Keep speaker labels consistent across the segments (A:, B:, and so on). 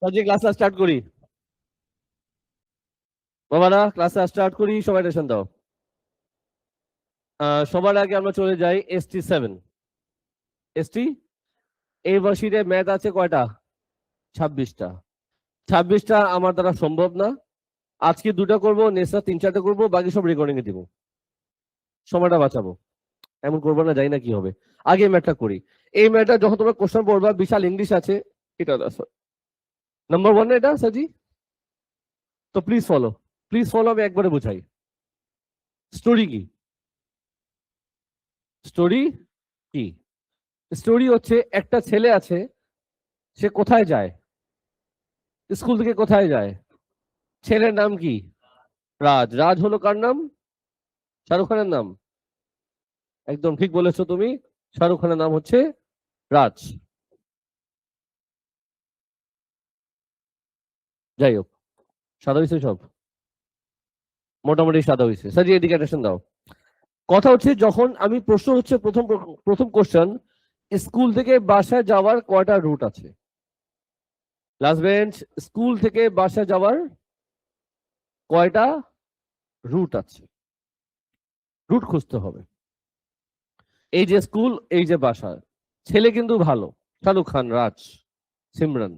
A: আজকে ক্লাসটা স্টার্ট করি। বাবারা ক্লাসটা স্টার্ট করি, সবাই টেনশন দাও। সবার আগে আমরা চলে যাই ST7। এসটি এই ভার্সিটিতে ম্যাথ আছে কয়টা? 26টা। 26টা আমার দ্বারা সম্ভব না। আজকে 2টা করবো, নেক্সট 3-4টা করবো, বাকি সব রেকর্ডিং এ দিব। সময়টা বাঁচাবো, এমন করবো না, জানি না কি হবে। আগে ম্যাথটা করি। এই ম্যাথটা যখন তোমরা কোশ্চেন পড়বা, বিশাল ইংলিশ আছে। এটা নাম্বার 1 এটা সাজি, তো প্লিজ ফলো, আমি একবারে বুঝাই। স্টোরি কি? স্টোরি কি? স্টোরি হচ্ছে একটা ছেলে আছে, সে কোথায় যায়? স্কুল থেকে কোথায় যায়? ছেলের নাম কি? রাজ। রাজ হলো কার নাম? শাহরুখ খানের নাম। একদম ঠিক বলেছো তুমি, শাহরুখ খানের নাম হচ্ছে রাজ। যাই হোক, সাদা হয়েছে সব, মোটামুটি সাদা হয়েছে। সাজি এদিকে অ্যাটেনশন দাও। কথা হচ্ছে, যখন আমি প্রশ্ন হচ্ছে প্রথম প্রথম কোশ্চেন, স্কুল থেকে বাসায় যাওয়ার কয়টা রুট আছে? লাস্ট বেঞ্চ, স্কুল থেকে বাসায় যাওয়ার কয়টা রুট আছে? রুট খুঁজতে হবে। এই যে স্কুল, এই যে বাসা। ছেলে কিন্তু ভালো, শাহরুখ খান, রাজ, সিমরান।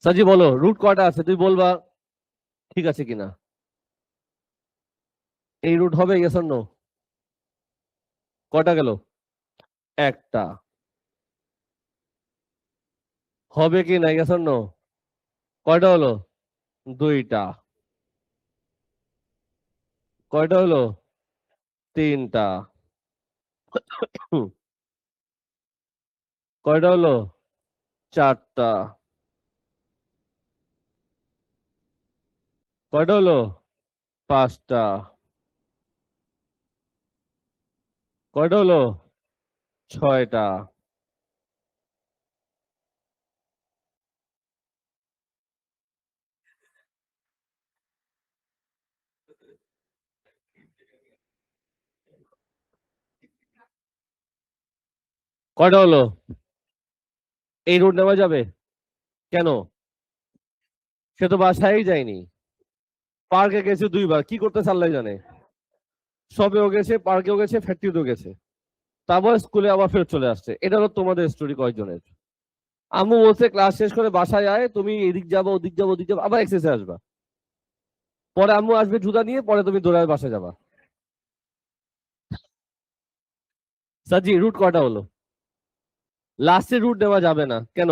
A: সাজি বলো রুট কয়টা আছে, তুই বলবা ঠিক আছে কিনা। এই রুট হবে, ইয়েস অর নো? কয়টা গেল? একটা। হবে কি না, ইয়েস অর নো? কয়টা হলো? 2টা। কয়টা হলো? 3টা। কয়টা হলো? 4টা। কয়টা হলো? 5টা। কয়টা হলো? 6টা। কয়টা হলো? এই রুট নেওয়া যাবে? কেন? সে তো বাসায় যায়নি, পার্কে গেছে 2বার, কি করতে আল্লাহ জানে। সবেও গেছে, পার্কেও গেছে, ফ্যাক্টরিতেও গেছে, তারপর স্কুলে আবার ফেরত চলে আসছে। এটা হলো তোমাদের স্টোরি কয়েকজনের। আম্মু বলছে ক্লাস শেষ করে বাসায় আয়, তুমি এদিক যাবো ওদিক যাবো ওদিক যাবো, আবার এক্সারসাইজ আসবা। পরে আম্মু আসবে জুতা নিয়ে, পরে তুমি দৌড়ায় বাসায় যাবা। সাজি রুট কয়টা হলো? লাস্টের রুট দেওয়া যাবে না, কেন?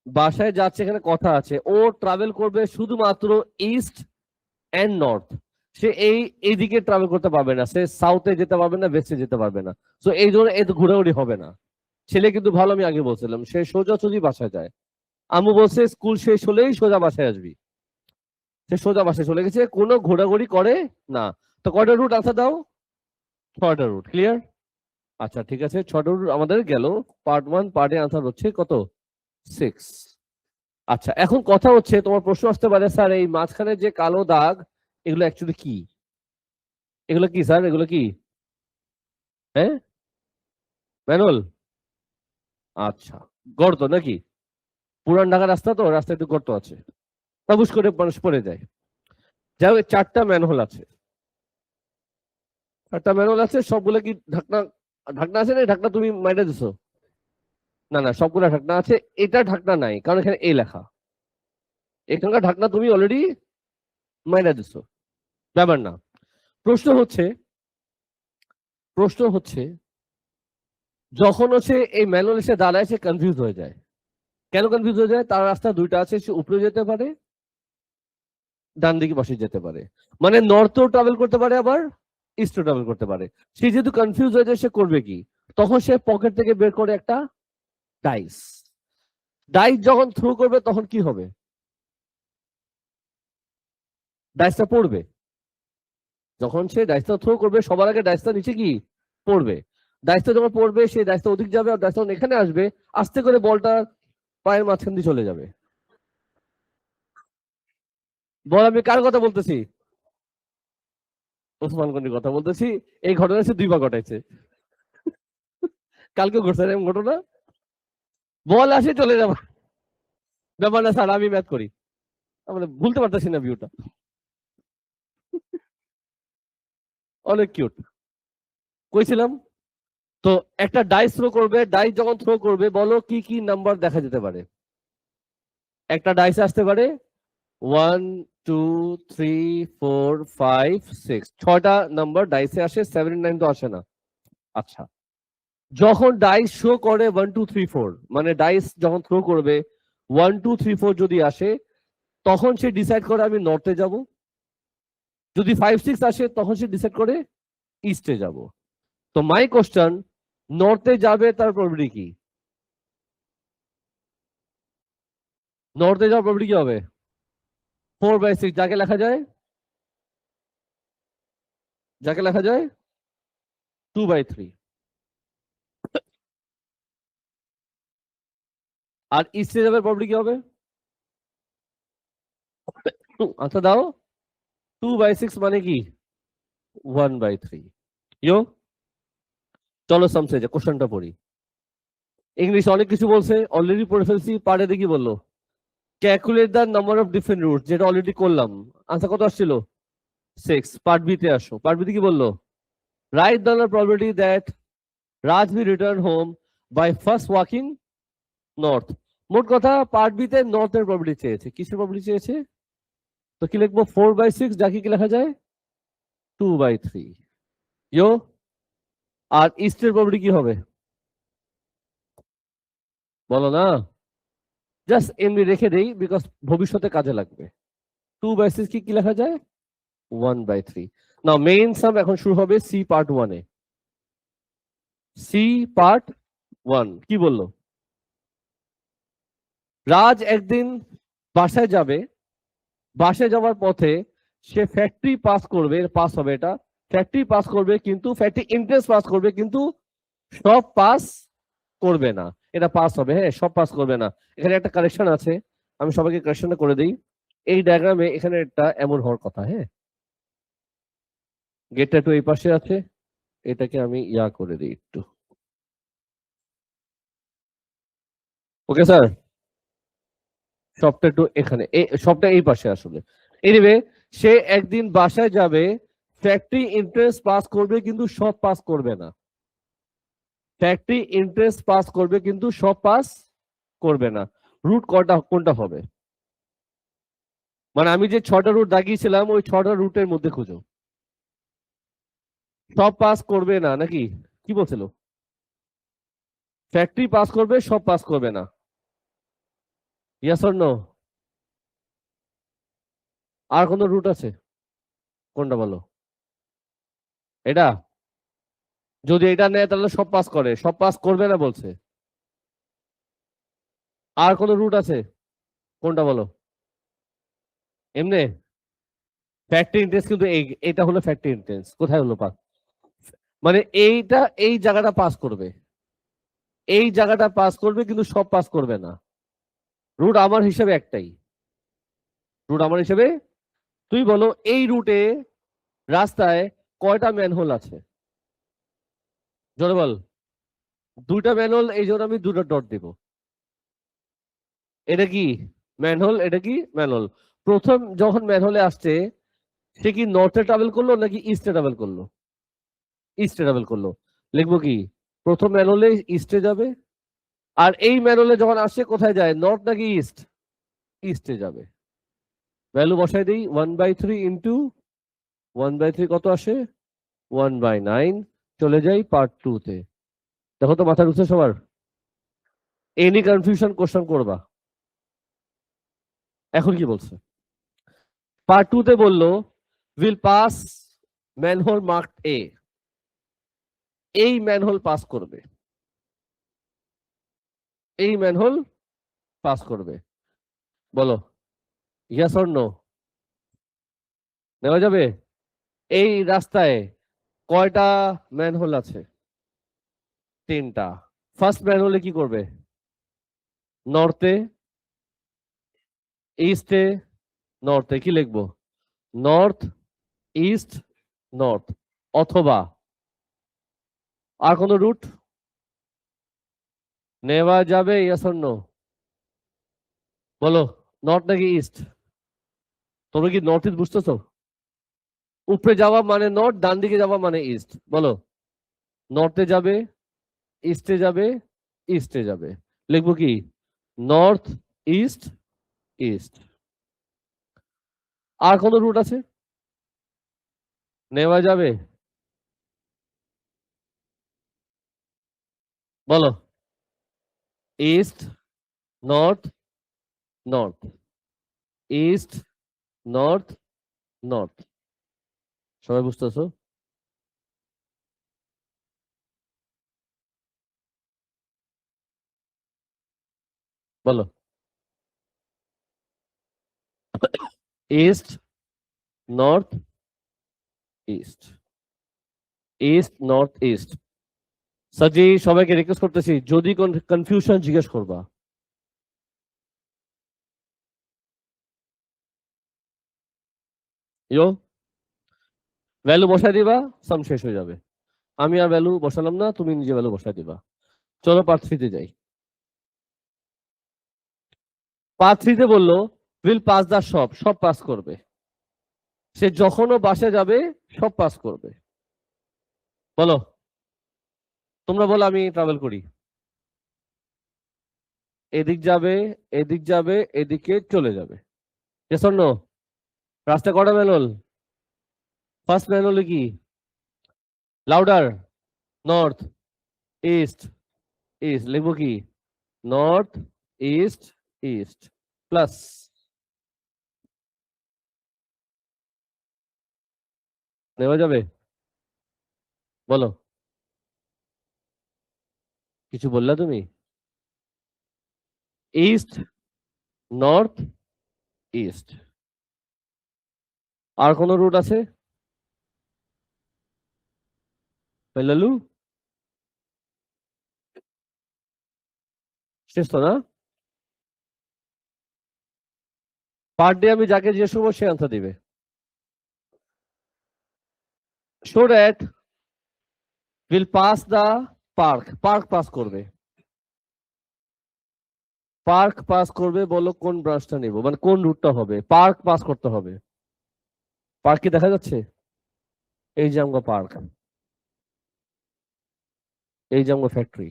A: বাসায় যাচ্ছে, এখানে কথা আছে, ও ট্রাভেল করবে শুধুমাত্র ইস্ট এন্ড নর্থ। সে এইদিকে ট্রাভেল করতে পারবে না, সে সাউথে যেতে পারবে না, ওয়েস্টে যেতে পারবে না। তো এই জন্য এত ঘোরাঘুরি হবে না। ছেলে কিন্তু ভালো, আমি আগে বলছিলাম, সে সোজাসুজি বাসায় যায়। আম্মু বলছে স্কুল শেষ হলেই সোজা বাসায় আসবি। সে সোজা বাসায় চলে গেছে, কোনো ঘোরাঘুরি করে না। তো কয়টা রুট আনসার দাও? 6টা রুট। ক্লিয়ার? আচ্ছা ঠিক আছে, 6টা রুট আমাদের গেল। পার্ট 1, পার্টে আনসার হচ্ছে কত? 6। আচ্ছা, এখন কথা হচ্ছে, তোমার প্রশ্ন আসতে পারে স্যার এই মাঝখানে যে কালো দাগ, এগুলো অ্যাকচুয়ালি কি? এগুলো কি স্যার, এগুলো কি? হ্যাঁ, ম্যানুয়াল? আচ্ছা, গর্ত নাকি? পুরান ঢাকা রাস্তা, তো রাস্তা একটু গর্ত আছে, তাবুস করে মানুষ পড়ে যায়। যাই হোক, 4টা ম্যানহোল আছে। 4টা ম্যানহোল আছে, সবগুলো কি ঢাকনা? ঢাকনা আছে না? ঢাকনা তুমি মাইনে দিছো? না না, সবগুলা ঢাকনা আছে। এটা ঢাকনা নাই, কারণ এখানে এ লেখা। এখানকার ঢাকনা তুমি অলরেডি মাইনে দিছো, ব্যাপার না। প্রশ্ন হচ্ছে, প্রশ্ন হচ্ছে যখন হচ্ছে এই ম্যানুয়াল এসে দাঁড়ায়, সে কনফিউজ হয়ে যায়। কেন কনফিউজ হয়ে যায়? তার রাস্তা 2টা আছে, সে উপরে যেতে পারে, ডান দিকে পাশে যেতে পারে, মানে নর্থও ট্রাভেল করতে পারে, আবার ইস্টও ট্রাভেল করতে পারে। সে যেহেতু কনফিউজ হয়ে যায়, সে করবে কি? তখন সে পকেট থেকে বের করে একটা ডাইস। ডাইস যখন থ্রো করবে, তখন কি হবে? ডাইসটা পড়বে। যখন সে ডাইসটা থ্রো করবে, সবার আগে ডাইসটা নিচে কি পড়বে। ডাইসটা যখন পড়বে, সেই ডাইসটা ওদিক যাবে, আর ডাইসটা এখানে আসবে, আস্তে করে বলটা পায়ের মাঝখান দিয়ে চলে যাবে। বল, আমি কার কথা বলতেছি? ওসমান গনির কথা বলতেছি। এই ঘটনা সে 2বার ঘটাইছে, কালকে ঘটছে এরকম ঘটনা। বল আসে চলে যাবো, ব্যাপার না স্যার, আমি ম্যাথ করি, আমরা ভুলতে পারতেছি না ভিউটা, অনেক কিউট। কইছিলাম তো, একটা ডাইস থ্রো করবে, ডাইস যখন থ্রো করবে বলো কি কি নাম্বার দেখা যেতে পারে। একটা ডাইস আসতে পারে 1 2 3 4 5 6, 6টা নাম্বার ডাইসে আসে, 7 9 তো আসে না। আচ্ছা, যখন ডাইস শো করে 1 2 3 4, মানে ডাইস যখন থ্রো করবে 1 2 3 4 যদি আসে, তখন সে ডিসাইড করে আমি নর্থে যাব। যদি 5 6 আসে তখন সে ডিসাইড করে ইস্টে যাব। তো মাই কোশ্চেন, নর্থে যাবে তার প্রববিলিটি কি? নর্থে যাওয়ার প্রববিলিটি কি হবে? 4/6, যাকে লেখা যায় 2/3। আর ইস্টে যাবে প্রববিলিটি কি হবে? আচ্ছা দাও, 2/6 মানে কি 1/3। ইয়ো, চলো সামসে যে কোশ্চেনটা পড়ি। ইংলিশ অনেক কিছু বলছে, অলরেডি পড়ে ফেলছি। পারে দেখি বললো calculate the number of different route, যেটা অলরেডি করলাম। আনসার কত আসছিল? 6। পার্ট বি তে আসো, পার্ট বি তে কি বললো? Write the probability that Raj will return home by first walking north। মোট কথা পার্ট বি তে নর্থের প্রবাবিলিটি চেয়েছে। কিসের প্রবাবিলিটি চেয়েছে? তো কি লিখবো? 4/6, যাকে কি লেখা যায় 2/3। ইয়ো, আর ইস্টের প্রবাবিলিটি কি হবে বলো না? জাস্ট এমনি রেখে দেই, বিকজ ভবিষ্যতে কাজে লাগবে। 2/6 কি লেখা যায় 1/3। নাও মেইন সাম এখন শুরু হবে সি পার্ট 1 এ। সি পার্ট 1 কি বললো? রাজ একদিন বাসায় যাবে, বাসে যাওয়ার পথে সে ফ্যাক্টরি পাস করবে, পাস হবে এটা, ফ্যাক্টরি পাস করবে কিন্তু ফ্যাক্টরি ইন্টারেস্ট পাস করবে কিন্তু সব পাস করবে না। এটা পাস হবে, হ্যাঁ, সব পাস করবে না। এখানে একটা কারেকশন আছে, আমি সবাইকে কারেকশনটা করে দিই। এই ডায়াগ্রামে এখানে একটা এমন হওয়ার কথা, হ্যাঁ, গেটটা একটু এই পাশে আছে, এটাকে আমি ইয়া করে দিই একটু। ওকে স্যার, সবটা একটু এখানে, সবটা এই পাশে আসলে। এনিওয়ে, সে একদিন বাসায় যাবে, ফ্যাক্টরি ইন্টারেস্ট পাস করবে কিন্তু সব পাস করবে না। ফ্যাক্টরি ইন্টারেস্ট পাস করবে কিন্তু সব পাস করবে না। রুট কোনটা হবে? মানে আমি যে 6টা রুট দাগিয়েছিলাম ওই 6টা রুটের মধ্যে খুঁজো। সব পাস করবে না নাকি কি বলছিল? ফ্যাক্টরি পাস করবে, সব পাস করবে না। Yes or no? আর কোন রুট আছে? কোনটা বলো? এটা? যদি এটা নেয় তাহলে সব পাস করে, সব পাস করবে না বলছে। আর কোন রুট আছে? কোনটা বলো? এমনি ফ্যাক্টরি ইন্টেন্স, কিন্তু এটা হলো ফ্যাক্টরি ইন্টেন্স। কোথায় হলো পাস? মানে এইটা এই জায়গাটা পাস করবে, এই জায়গাটা পাস করবে কিন্তু সব পাস করবে না। রুট আমার হিসেবে একটাই, রুট আমার হিসেবে। তুই বলো এই রুটে রাস্তায় কয়টা ম্যানহোল আছে? জোরে বল। 2টা ম্যানহোল, এই জন্য আমি 2টা ডট দিব। এটা কি ম্যানহোল, এটা কি ম্যানহোল। প্রথম যখন ম্যানহোলে আসছে সে কি নর্থে ট্রাভেল করলো নাকি ইস্টে ট্রাভেল করলো? ইস্টে ট্রাভেল করলো। লিখবো কি প্রথম ম্যানহোলে ইস্টে যাবে। আর এই ম্যানহোলে যখন আসছে কোথায় যায়, নর্থ নাকি ইস্ট? ইস্টে যাবে। ভ্যালু বসাই দিই, 1/3 ইন্টু 1/3 কত আসে 1/9। চলে যাই পার্ট 2 তে। দেখো তো মাথা ঢুকছে সবার? এনি কনফিউশন কোশ্চেন করবা। এখন কি বলছে? পার্ট 2 তে বললো উইল পাস ম্যানহোল মার্ক এ। এই ম্যানহোল পাস করবে, এই ম্যানহোল পাস করবে। বলো ইয়েস অর নো? নেওয়া যাবে? এই রাস্তায় কয়টা ম্যানহোল আছে? 3টা। ফার্স্ট ম্যানহোলে কি করবে? নর্থে, ইস্টে, নর্থে। কি লিখবো? North east north. অথবা আর কোন রুট নেওয়া যাবে ইয়েস অর নো? বলো, নর্থ নাকি ইস্ট? তোমরা কি নর্থ ইস্ট বুঝতেছো? উপরে যাওয়া মানে নর্থ, ডান দিকে যাওয়া মানে ইস্ট। বলো, নর্থে যাবে, ইস্টে যাবে, ইস্টে যাবে। লিখবো কি? North, east, east. আর কোন রুট আছে নেওয়া যাবে? বলো, east, north, north, east, north, north. সবাই বুঝতেছো? বলো, east, north, east, east, north, east. সাজি, সবাইকে রিকোয়েস্ট করতেছি, যদি কোন কনফিউশন জিজ্ঞেস করবা। ইয়ো, ভ্যালু বসাই দিবা, সাম শেষ হয়ে যাবে। আমি আর ভ্যালু বসালাম না, তুমি নিজে ভ্যালু বসাই দিবা। চলো পার্ট 3 যাই। পার্ট 3 বললো উইল পাস দা সব, সব পাস করবে। সে যখনও বাসে যাবে সব পাস করবে। বলো, তোমরা বলো আমি ট্রাভেল করি। এদিক যাবে, এদিক যাবে, এদিকে চলে যাবে। Yes or no? রাস্তা কটা ম্যানুয়াল? ফার্স্ট ম্যানুয়ালে কি? লাউডার। North, east, east. লিখবো কি? North, east, east plus. নেওয়া যাবে? বলো, কিছু বললা তুমি? East, north, east. আর কোন রুট আছে? পেলালু শেষ তো না? পার ডে আমি যাকে জিজ্ঞেস করবো সে আনসার দিবে। So that will pass the park, park pass করবে। পার্ক পাস করবে, বলো কোন ব্রাঞ্চটা নিব, মানে কোন রুটটা হবে? পার্ক পাস করতে হবে। পার্ক কি দেখা যাচ্ছে? এই যে আমগো পার্ক, এই যে আমগো ফ্যাক্টরি।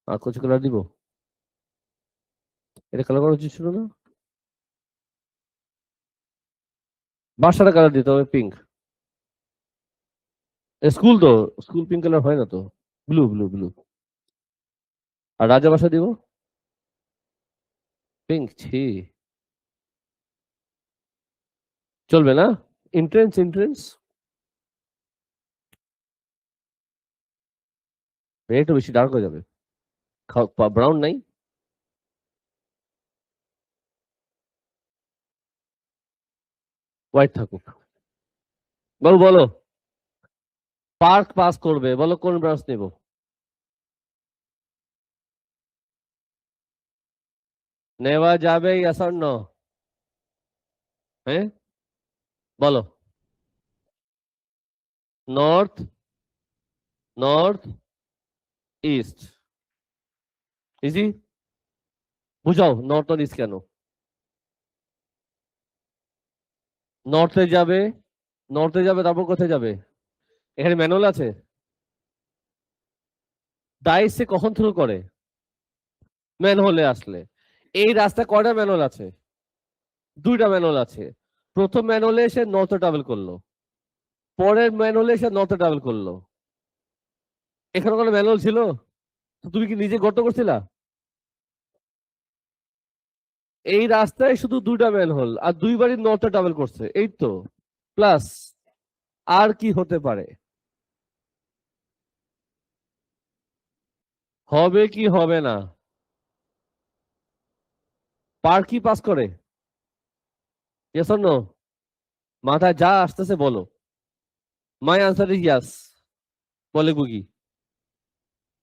A: আর কিছু কালার দিব? এটা কালার করা উচিত ছিল না? বাসাটা কালার দিতে হবে পিঙ্ক। স্কুল তো, স্কুল পিঙ্ক কালার হয় না তো। Blue, blue, blue. আর রাজা বাসা দিব পিঙ্ক। ছি, চলবে না। এন্ট্রেন্স, এন্ট্রেন্স একটু বেশি ডার্ক হয়ে যাবে। ব্রাউন নাই? হোয়াইট থাকুক। বলো, বলো, পার্ক পাস করবে, বলো কোন ব্রাঞ্চ নেব? নেওয়া যাবে yes or no? হ্যাঁ, বলো। North, north, east. ইজি। বুঝাও নর্থ আর ইস্ট কেন? নর্থে যাবে, নর্থে যাবে, তারপর কোথায় যাবে? এখানে ম্যানুয়াল আছে? ডাইসে কখন থ্রু করে? ম্যানহোলে আসলে। এই রাস্তা কয়টা ম্যানুয়াল আছে? দুইটা ম্যানুয়াল আছে। প্রথম ম্যানুয়ালে এসে নর্থে ট্রাভেল করলো, পরের ম্যানুয়ালে এসে নর্থে ট্রাভেল করলো। এখানে কোনো ম্যানুয়াল ছিল? তো তুমি কি নিজে গর্ত করছিলা? এই রাস্তায় শুধু দুইটা ম্যানহোল আর দুইবারই নর্থে ট্রাভেল করছে, এই তো। প্লাস আর কি হতে পারে? হবে কি হবে না? পার কি পাস করে? Yes or no? মাথায় যা আসতেছে বলো। My answer is yes. বলে গুগি।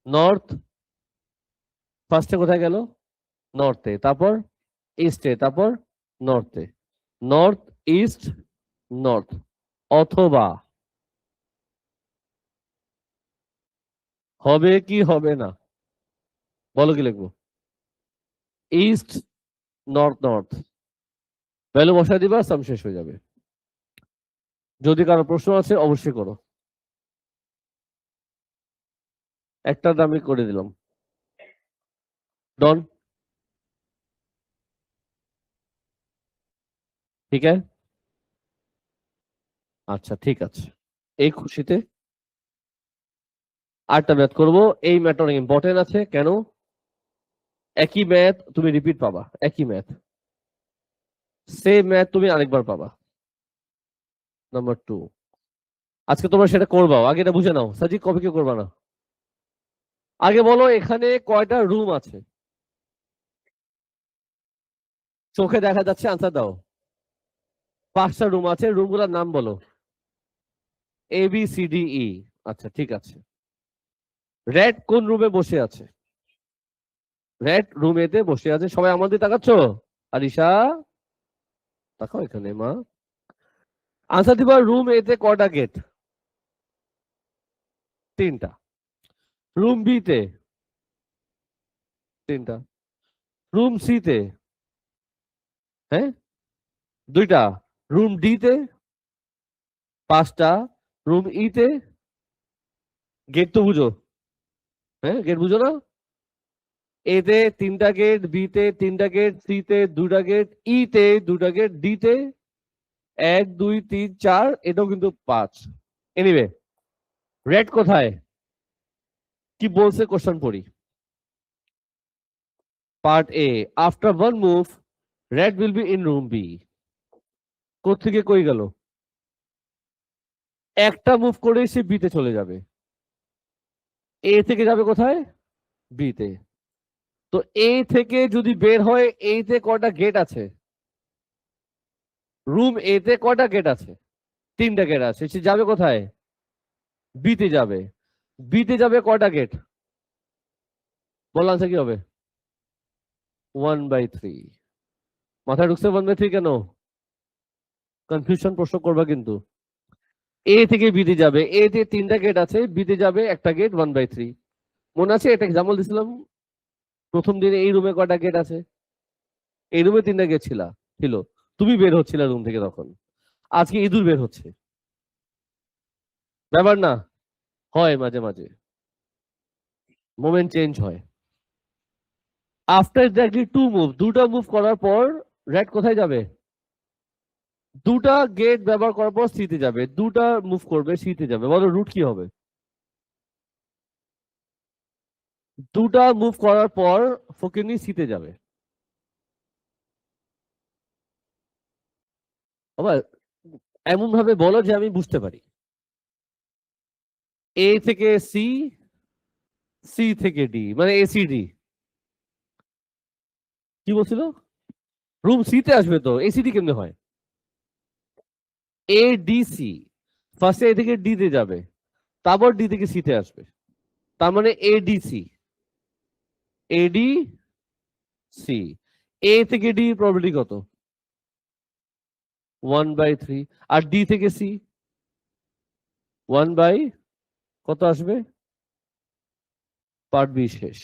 A: নর্থ ফার্স্টে কোথায় গেল? নর্থে, তারপর ইস্টে, তারপর নর্থে। North, east, north. অথবা হবে কি হবে না? বলো কি লিখবো? ইস্ট, নর্থ নর্থ, ভ্যালু বসায় দিবা, সাম শেষ হয়ে যাবে। যদি কারো প্রশ্ন আছে অবশ্যই করো। একটা দামি করে দিলাম। ডন। ঠিক আছে, আচ্ছা ঠিক আছে। এই খুশিতে আরেকটা ম্যাথ করবো। এই ম্যাথটা অনেক ইম্পর্টেন্ট আছে। কেন? একই ম্যাথ তুমি রিপিট পাবা, একই ম্যাথ, সেম ম্যাথ তুমি আরেকবার পাবা। নাম্বার 2, আজকে তোমরা সেটা করবাও। আগে এটা বুঝে নাও, সাজি কপি কেউ করবা না। আগে বলো এখানে কয়টা রুম আছে? চোখে দেখা যাচ্ছে, আনসার দাও। 5টা রুম আছে, রুমগুলোর নাম বলো। A B C D E. আচ্ছা ঠিক আছে। রেড কোন রুমে বসে আছে? রেড রুম এতে বসে আছে। সবাই আমাদের তাকাচ্ছ? আরিশা তাকাও এখানে মা। আনসার দিবা। রুম এতে কয়টা গেট? 3টা। রুম বি তে? 3টা। রুম সি তে? হ্যাঁ 2টা। রুম ডি তে? 5টা। রুম ই তে? গেট তো বুঝো, হ্যাঁ গেট বুঝো না? এ তে 3টা গেট, বি তে 3টা গেট, সি তে 2টা গেট, ই তে 2টা গেট, ডি তে 1 2 3 4, এটাও কিন্তু 5। এনিওয়ে, রেড কোথায়? কি বলছে কোশ্চেন পড়ি। Part A, after one move red will be in room B. কোত্থেকে কই গেল? একটা মুভ করে সে বি তে চলে যাবে। এ থেকে যাবে কোথায়? বি তে। তো এ থেকে যদি বের হয়, এ তে কয়টা গেট আছে? রুম এ তে কয়টা গেট আছে? 3টা গেট আছে। সে যাবে কোথায়? বি তে যাবে। বি তে যাবে কয়টা গেট? বল আনসার কি হবে? 1/3। মাথায় ঢুকছে 1/3 কেন? কনফিউশন প্রশ্ন করবা কিন্তু। এ থেকে বি তে যাবে, এ তে 3টা গেট আছে, বি তে যাবে একটা গেট, 1/3। মনে আছে এটা এক্সাম্পল দিছিলাম প্রথম দিনে। এই রুমে কয়টা গেট আছে? এই রুমে 3টা গেট ছিল। তুমি বের হচ্ছিল রুম থেকে তখন। আজকে ইঁদুর বের হচ্ছে। ব্যাপার না? হয় মাঝে মাঝে, মোমেন্ট চেঞ্জ হয়। আফটার এক্স্যাক্টলি 2 মুভ, 2টা মুভ করার পর রেড কোথায় যাবে? 2টা গেট ব্যবহার করার পর সিতে যাবে। 2টা মুভ করবে, সিতে যাবে। বলো রুট কি হবে? 2টা মুভ করার পর ফকিনি সিতে যাবে। আবার এমন ভাবে বলো যে আমি বুঝতে পারি। এ থেকে সি, সি থেকে ডি, মানে এসিডি। কি বলছিল? রুম সি তে আসবে তো, এসিডি কেমনে হয়? এ ডি সি, ফার্স্টে এ থেকে ডি তে যাবে, তারপর ডি থেকে সি তে আসবে। তার মানে এডিসি, এডি সি। এ থেকে ডি প্রবাবিলিটি কত? 1/3। আর ডি থেকে সি 1 বাই কত আসবে? পার্ট বি শেষ।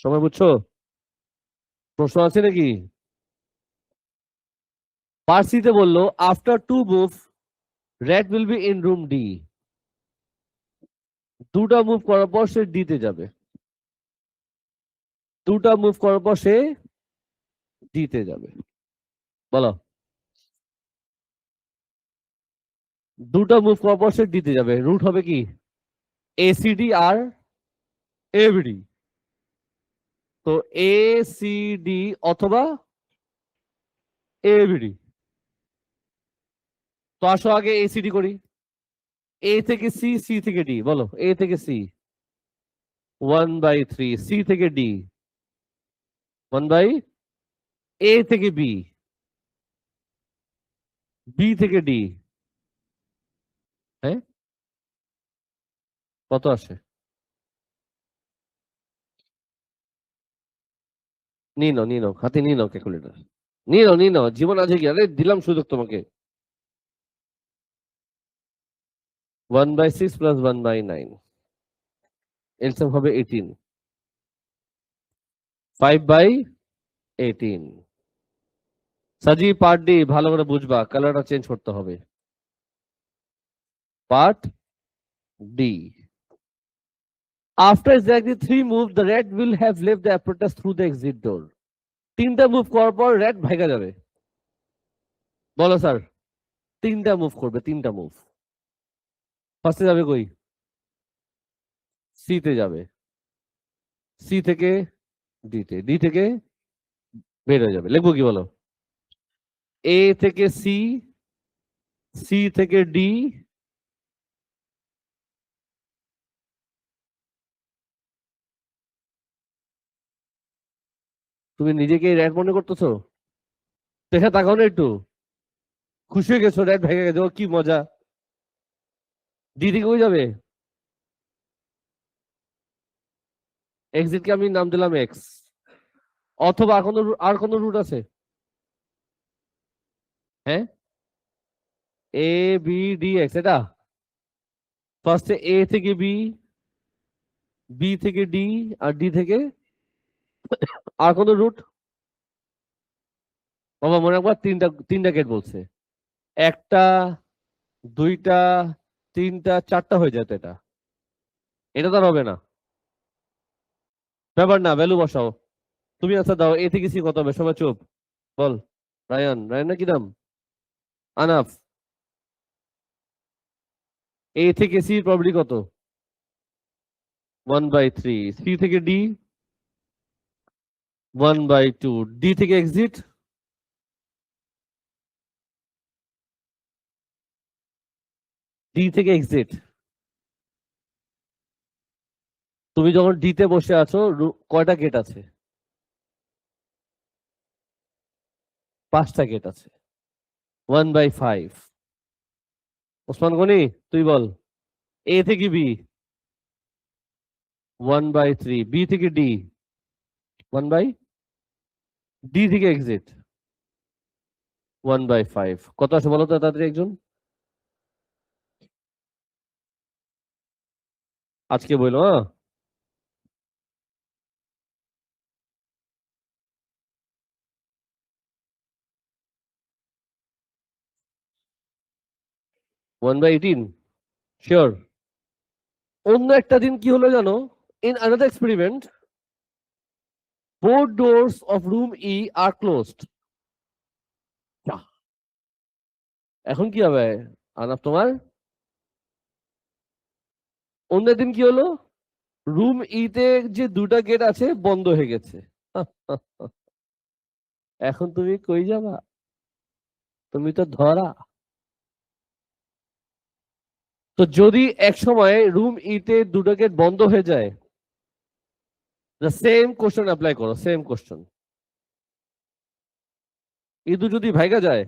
A: সময় বুঝছো? প্রশ্ন আছে নাকি? পার্ট সি তে বললো after 2 move red will be in room D. 2টা মুভ করার পর সে ডি তে যাবে। 2টা মুভ করার পর সে ডি তে যাবে। বলো। 2টা মুভ করার পর সে ডি তে যাবে। রুট হবে কি? এসিডি আর এবিডি। তো এসিডি অথবা এবিডি। তো আসো আগে এসিডি করি। এ থেকে সি, সি থেকে ডি। বলো এ থেকে সি 1/3, সি থেকে ডি 1 বাই, এ থেকে বি, বি থেকে ডি। হ্যাঁ কত আসে? নিনো হাতে নিনো ক্যালকুলেটর। নিনো জীবন আছে কি? আরে দিলাম সুযোগ তোমাকে। 1/6 প্লাস 1/9। এলসিএম হবে 18, 5/18। সাজি পার্ট ডি ভালো করে বুঝবা, কালারটা চেঞ্জ করতে হবে। Part D, after exactly 3 moves the rat will have left the apparatus through the exit door। 3টা মুভ করার পর rat ভাগা যাবে। বলো স্যার, 3টা মুভ করবে, 3টা মুভ। ফার্স্টে যাবে কই? সি তে যাবে, সি থেকে ডি তে, ডি থেকে বের হয়ে যাবে। লিখবো কি বলো? এ থেকে সি, সি থেকে ডি, তুমি নিজেকে র্যাট মনে করতেছো? দেখে তাকাও না একটু, খুশি হয়ে গেছো র্যাট ভেঙে গেছে, ও কি মজা। ডি থেকে কই যাবে? এক্সিট কে আমি নাম দিলাম এক্স, অথবা আর কোনো রুট আছে? হ্যাঁ, এ বি ডি এক্স, এটা ফার্স্টে এ থেকে বি, বি থেকে ডি, আর ডি থেকে আর কোনো রুট? বাবা মনে রাখবা, তিনটা গেট বলছে, একটা, দুইটা, তিনটা, চারটা হয়ে যেত এটা, এটা তো আর হবে না। ব্যাপার না, ভ্যালু বসাও। তুমি আনসার দাও, এ থেকে সি কত হবে? সবাই চুপ, বল। রায়ান, রায়ান না কি নাম? আনাফ, এ থেকে সি প্রবাবিলিটি কত? 1/3। সি থেকে ডি 1/2। ডি থেকে এক্সিট, ডি থেকে এক্সিট। তুমি যখন ডি তে বসে আছো, কয়টা গেট আছে? 5টা গেট আছে, 1/5। ওসমান গনি, তুই বল। এ থেকে বি 1/3, বি থেকে ডি 1/, ডি থেকে এক্সিট 1/5। কত আছে বলো তো তাড়াতাড়ি একজন? আজকে বললো, হ্যাঁ। One by 18 sure. অন্য একটা দিন কি হলো জানো? In another experiment, both doors of room E are closed। এখন কি হবে আনাফ তোমার? অন্য দিন কি হলো? রুম ই তে যে দুটা গেট আছে বন্ধ হয়ে গেছে। এখন তুমি কই যাবা? তুমি তো ধরা। তো যদি এক সময় রুম ই তে দুটো গেট বন্ধ হয়ে যায়, সেম কোশ্চেন অ্যাপ্লাই করো, সেম কোশ্চেন। ইদু যদি ভাইগা যায়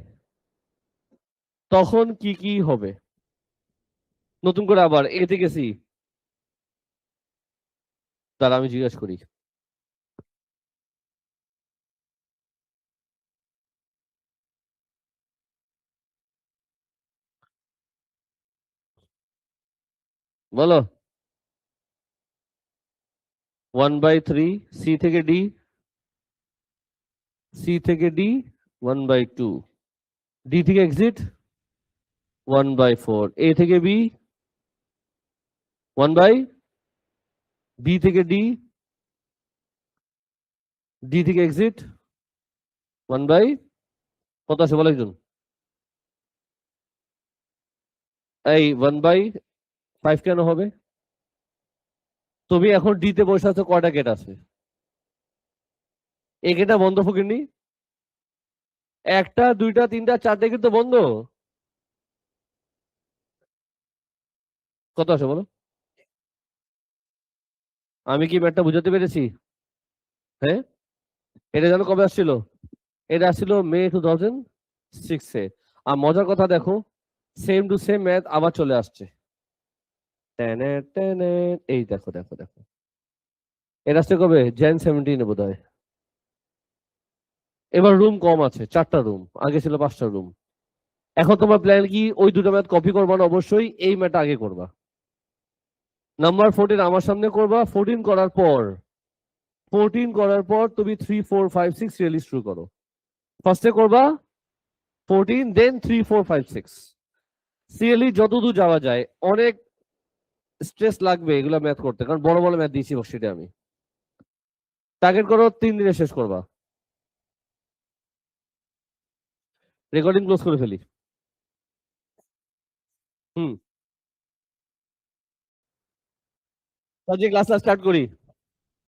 A: তখন কি কি হবে? নতুন করে আবার এ থেকে সি, তার আমি জিজ্ঞেস করি। বলো। 1/3, সি থেকে ডি, সি থেকে ডি 1/2, ডি থেকে এক্সিট 1/4, এ থেকে বি 1/, বি থেকে ডি, ডি থেকে এক্সিট 1/, কত আছে বলো একজন? এই 1/5 কেন হবে? তুমি এখন ডি তে বসে আছো, কয়টা গেট আছে? এই গেটটা বন্ধ ফকিরনি, একটা, দুইটা, তিনটা, চারটে গেট তো বন্ধ। কত আছে বলো? আমি কি ম্যাটটা বুঝাতে পেরেছি? হ্যাঁ, এটা জানো কবে আসছিল? এটা আসছিল মে 2006-এ। আর মজার কথা দেখো, সেম টু সেম ম্যাথ আবার চলে আসছে। এই দেখো দেখো দেখো, এটা আসছে কবে? jan 17-এ বোধ হয়। এবার রুম কম আছে, 4টা রুম, আগে ছিল 5টা রুম। এখন তোমার প্ল্যান কি? ওই দুটো ম্যাথ কপি করবা না? অবশ্যই এই ম্যাথটা আগে করবা। নাম্বার 14 আমার সামনে করবা। 14 করার পর তুমি 3 4 5 6 রিয়েলি শুরু করো। ফার্স্টে করবা 14, দেন 3 4 5 6 সিরিয়ালি যতদূর যাওয়া যায়। অনেক স্ট্রেস লাগবে এগুলো ম্যাথ করতে, কারণ বড় বড় ম্যাথ দিয়েছি সেটা আমি। টার্গেট করো 3 দিনে শেষ করবা। রেকর্ডিং ক্লোজ করে ফেলি। হুম, আজকে ক্লাস স্টার্ট করি।